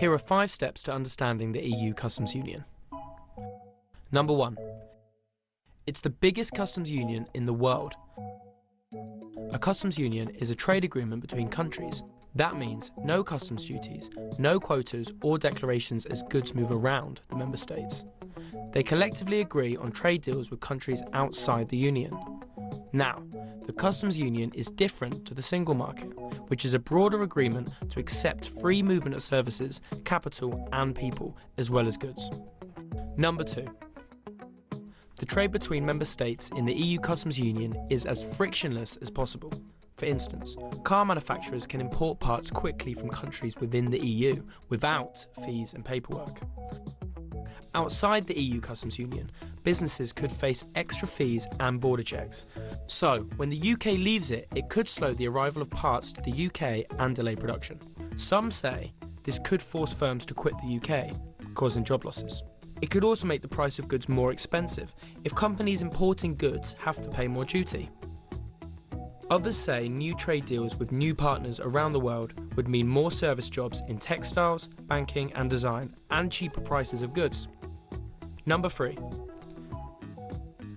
Here are 5 steps to understanding the EU customs union. Number 1. It's the biggest customs union in the world. A customs union is a trade agreement between countries. That means no customs duties, no quotas or declarations as goods move around the member states. They collectively agree on trade deals with countries outside the union. Now, the customs union is different to the single market, which is a broader agreement to accept free movement of services, capital and people, as well as goods. Number 2. The trade between member states in the EU customs union is as frictionless as possible. For instance, car manufacturers can import parts quickly from countries within the EU without fees and paperwork. Outside the EU customs union, businesses could face extra fees and border checks. So, when the UK leaves it, it could slow the arrival of parts to the UK and delay production. Some say this could force firms to quit the UK, causing job losses. It could also make the price of goods more expensive if companies importing goods have to pay more duty. Others say new trade deals with new partners around the world would mean more service jobs in textiles, banking and design, and cheaper prices of goods. Number 3.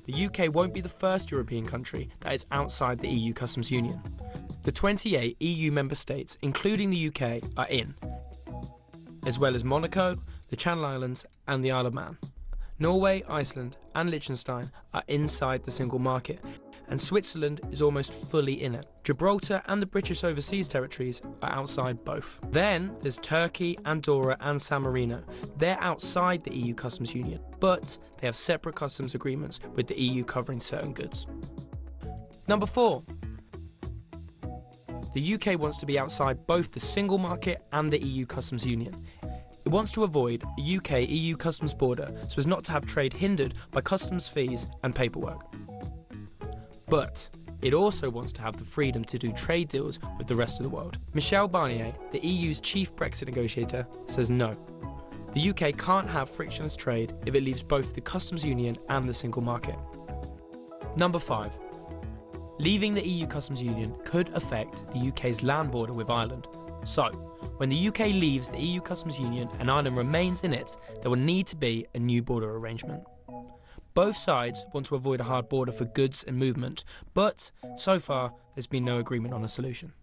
The UK won't be the first European country that is outside the EU customs union. The 28 EU member states, including the UK, are in, as well as Monaco, the Channel Islands and the Isle of Man. Norway, Iceland and Liechtenstein are inside the single market, and Switzerland is almost fully in it. Gibraltar and the British Overseas Territories are outside both. Then there's Turkey, Andorra and San Marino. They're outside the EU customs union, but they have separate customs agreements with the EU covering certain goods. Number 4. The UK wants to be outside both the single market and the EU customs union. It wants to avoid a UK-EU customs border so as not to have trade hindered by customs fees and paperwork. But it also wants to have the freedom to do trade deals with the rest of the world. Michel Barnier, the EU's chief Brexit negotiator, says no. The UK can't have frictionless trade if it leaves both the customs union and the single market. Number 5. Leaving the EU customs union could affect the UK's land border with Ireland. So, when the UK leaves the EU customs union and Ireland remains in it, there will need to be a new border arrangement. Both sides want to avoid a hard border for goods and movement, but so far there's been no agreement on a solution.